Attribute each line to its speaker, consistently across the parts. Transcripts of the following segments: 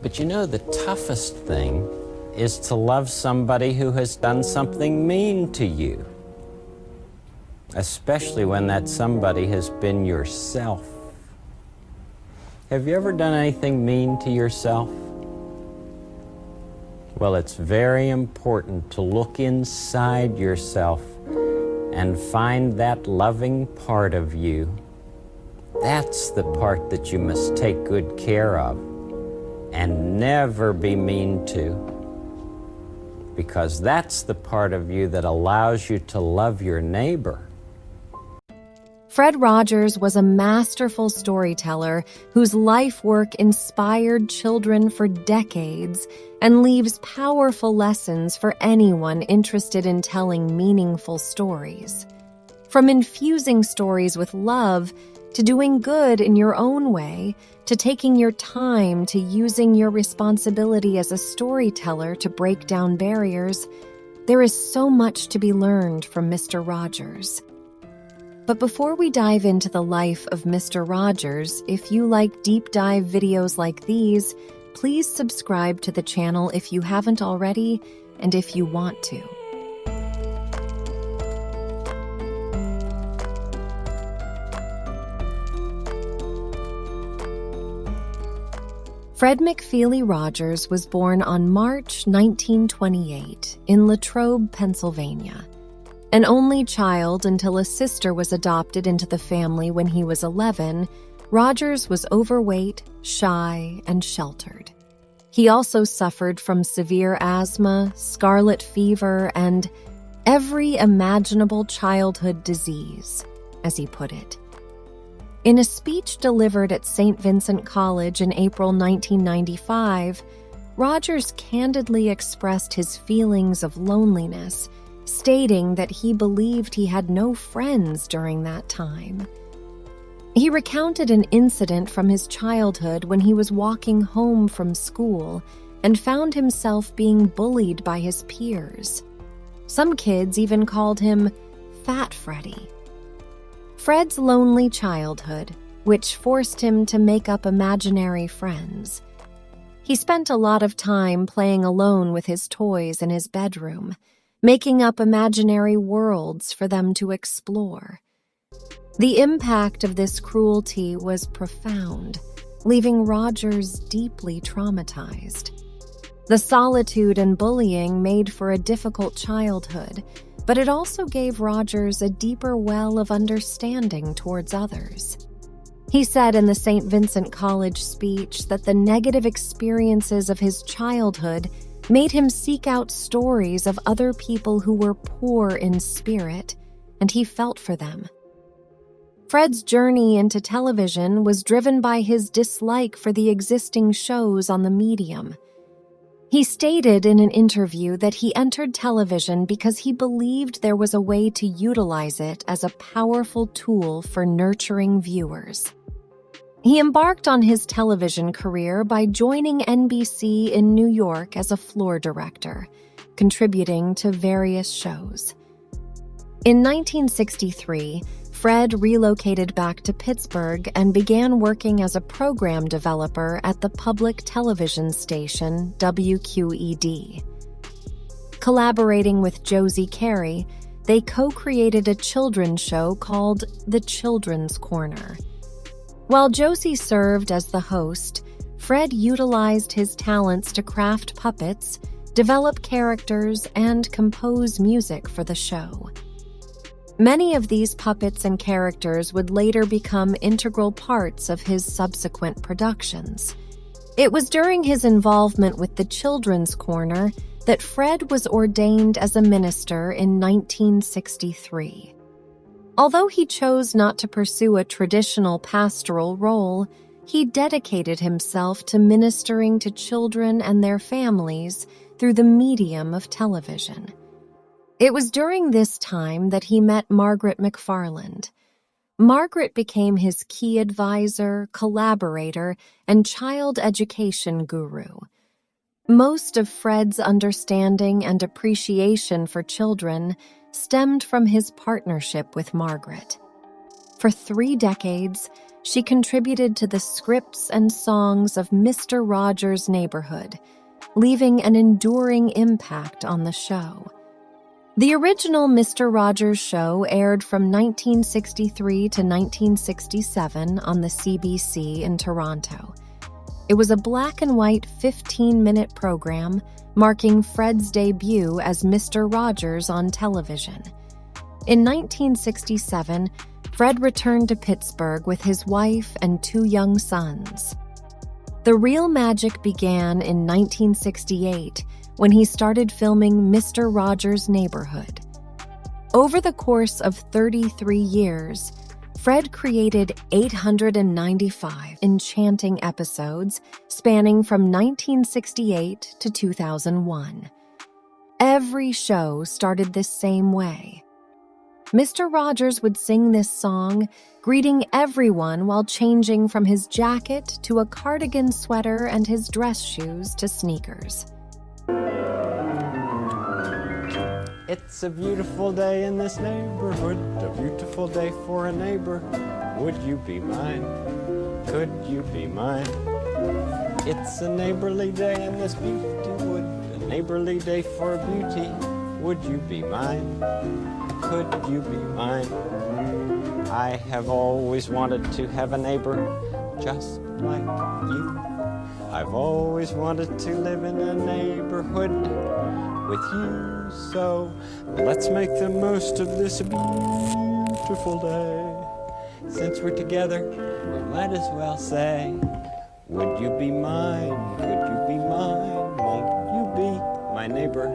Speaker 1: But you know, the toughest thing is to love somebody who has done something mean to you, especially when that somebody has been yourself. Have you ever done anything mean to yourself? Well, it's very important to look inside yourself and find that loving part of you. That's the part that you must take good care of and never be mean to, because that's the part of you that allows you to love your neighbor.
Speaker 2: Fred Rogers was a masterful storyteller whose life work inspired children for decades and leaves powerful lessons for anyone interested in telling meaningful stories. From infusing stories with love, to doing good in your own way, to taking your time, to using your responsibility as a storyteller to break down barriers, there is so much to be learned from Mr. Rogers. But before we dive into the life of Mr. Rogers, if you like deep dive videos like these, please subscribe to the channel if you haven't already, and if you want to. Fred McFeely Rogers was born on March 1928 in Latrobe, Pennsylvania. An only child until a sister was adopted into the family when he was 11, Rogers was overweight, shy, and sheltered. He also suffered from severe asthma, scarlet fever, and every imaginable childhood disease, as he put it. In a speech delivered at St. Vincent College in April 1995, Rogers candidly expressed his feelings of loneliness, stating that he believed he had no friends during that time. He recounted an incident from his childhood when he was walking home from school and found himself being bullied by his peers. Some kids even called him Fat Freddy. Fred's lonely childhood, which forced him to make up imaginary friends. He spent a lot of time playing alone with his toys in his bedroom, making up imaginary worlds for them to explore. The impact of this cruelty was profound, leaving Rogers deeply traumatized. The solitude and bullying made for a difficult childhood, but it also gave Rogers a deeper well of understanding towards others. He said in the St. Vincent College speech that the negative experiences of his childhood made him seek out stories of other people who were poor in spirit, and he felt for them. Fred's journey into television was driven by his dislike for the existing shows on the medium. He stated in an interview that he entered television because he believed there was a way to utilize it as a powerful tool for nurturing viewers. He embarked on his television career by joining NBC in New York as a floor director, contributing to various shows. In 1963, Fred relocated back to Pittsburgh and began working as a program developer at the public television station WQED. Collaborating with Josie Carey, they co-created a children's show called The Children's Corner. While Josie served as the host, Fred utilized his talents to craft puppets, develop characters, and compose music for the show. Many of these puppets and characters would later become integral parts of his subsequent productions. It was during his involvement with the Children's Corner that Fred was ordained as a minister in 1963. Although he chose not to pursue a traditional pastoral role, he dedicated himself to ministering to children and their families through the medium of television. It was during this time that he met Margaret McFarland. Margaret became his key advisor, collaborator, and child education guru. Most of Fred's understanding and appreciation for children stemmed from his partnership with Margaret. For 3 decades, she contributed to the scripts and songs of Mr. Rogers' Neighborhood, leaving an enduring impact on the show. The original Mr. Rogers show aired from 1963 to 1967 on the CBC in Toronto. It was a black-and-white 15-minute program marking Fred's debut as Mr. Rogers on television. In 1967, Fred returned to Pittsburgh with his wife and 2 young sons. The real magic began in 1968 when he started filming Mr. Rogers' Neighborhood. Over the course of 33 years, Fred created 895 enchanting episodes spanning from 1968 to 2001. Every show started the same way. Mr. Rogers would sing this song, greeting everyone while changing from his jacket to a cardigan sweater and his dress shoes to sneakers.
Speaker 1: It's a beautiful day in this neighborhood, a beautiful day for a neighbor. Would you be mine? Could you be mine? It's a neighborly day in this beauty wood, a neighborly day for beauty. Would you be mine? Could you be mine? I have always wanted to have a neighbor just like you. I've always wanted to live in a neighborhood with you. So let's make the most of this beautiful day. Since we're together, we might as well say, would you be mine? Could you be mine? Won't you be my neighbor?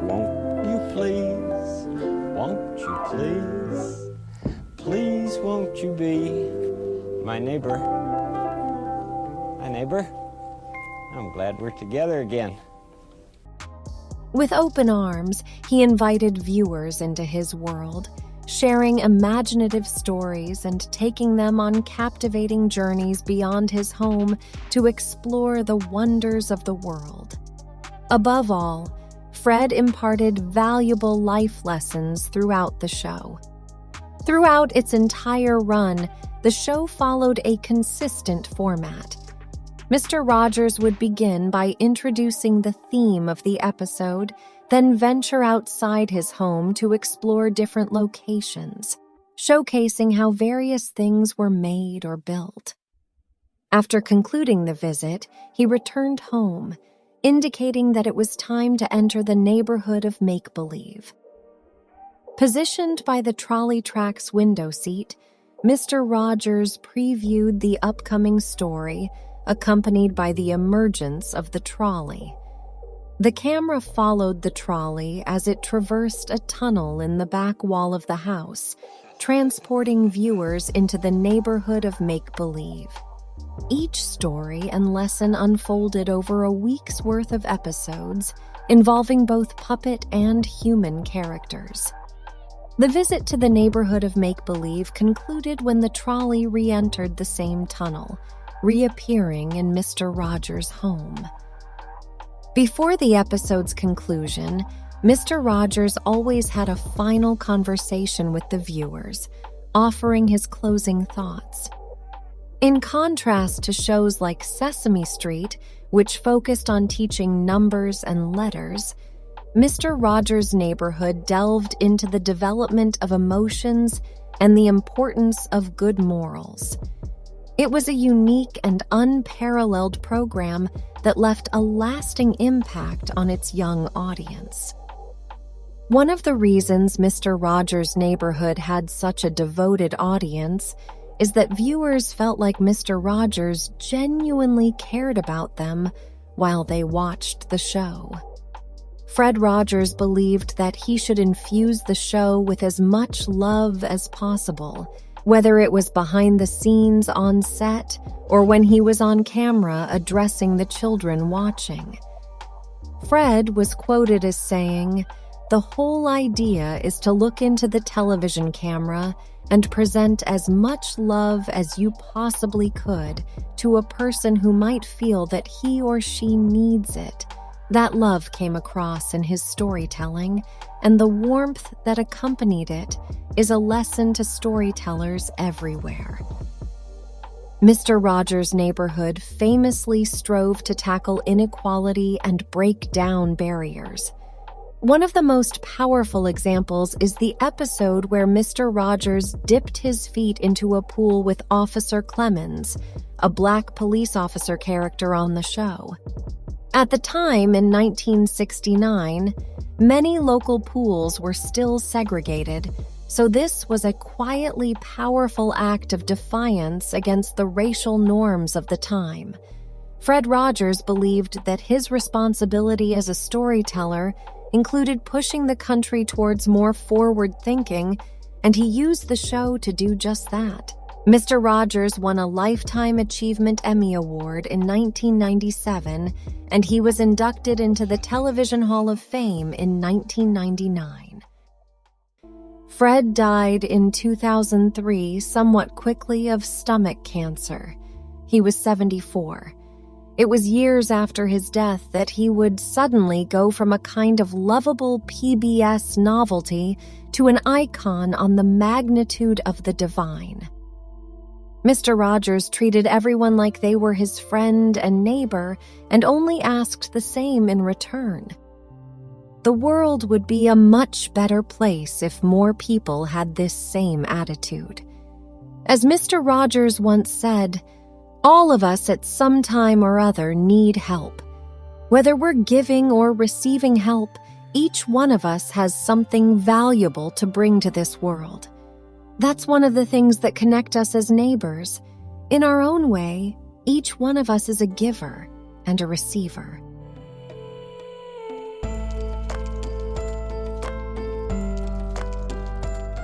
Speaker 1: Won't you please? Won't you please? Please won't you be my neighbor? My neighbor? I'm glad we're together again.
Speaker 2: With open arms, he invited viewers into his world, sharing imaginative stories and taking them on captivating journeys beyond his home to explore the wonders of the world. Above all, Fred imparted valuable life lessons throughout the show. Throughout its entire run, the show followed a consistent format. Mr. Rogers would begin by introducing the theme of the episode, then venture outside his home to explore different locations, showcasing how various things were made or built. After concluding the visit, he returned home, indicating that it was time to enter the neighborhood of make-believe. Positioned by the trolley track's window seat, Mr. Rogers previewed the upcoming story, accompanied by the emergence of the trolley. The camera followed the trolley as it traversed a tunnel in the back wall of the house, transporting viewers into the neighborhood of make-believe. Each story and lesson unfolded over a week's worth of episodes, involving both puppet and human characters. The visit to the neighborhood of make-believe concluded when the trolley re-entered the same tunnel, reappearing in Mr. Rogers' home. Before the episode's conclusion, Mr. Rogers always had a final conversation with the viewers, offering his closing thoughts. In contrast to shows like Sesame Street, which focused on teaching numbers and letters, Mr. Rogers' Neighborhood delved into the development of emotions and the importance of good morals. It was a unique and unparalleled program that left a lasting impact on its young audience. One of the reasons Mr. Rogers' Neighborhood had such a devoted audience is that viewers felt like Mr. Rogers genuinely cared about them while they watched the show. Fred Rogers believed that he should infuse the show with as much love as possible, whether it was behind the scenes on set or when he was on camera addressing the children watching. Fred was quoted as saying, "The whole idea is to look into the television camera and present as much love as you possibly could to a person who might feel that he or she needs it." That love came across in his storytelling, and the warmth that accompanied it is a lesson to storytellers everywhere. Mr. Rogers' neighborhood famously strove to tackle inequality and break down barriers. One of the most powerful examples is the episode where Mr. Rogers dipped his feet into a pool with Officer Clemens, a black police officer character on the show. At the time, in 1969, many local pools were still segregated, so this was a quietly powerful act of defiance against the racial norms of the time. Fred Rogers believed that his responsibility as a storyteller included pushing the country towards more forward thinking, and he used the show to do just that. Mr. Rogers won a Lifetime Achievement Emmy Award in 1997, and he was inducted into the Television Hall of Fame in 1999. Fred died in 2003 somewhat quickly of stomach cancer. He was 74. It was years after his death that he would suddenly go from a kind of lovable PBS novelty to an icon on the magnitude of the divine. Mr. Rogers treated everyone like they were his friend and neighbor and only asked the same in return. The world would be a much better place if more people had this same attitude. As Mr. Rogers once said, all of us at some time or other need help. Whether we're giving or receiving help, each one of us has something valuable to bring to this world. That's one of the things that connect us as neighbors. In our own way, each one of us is a giver and a receiver.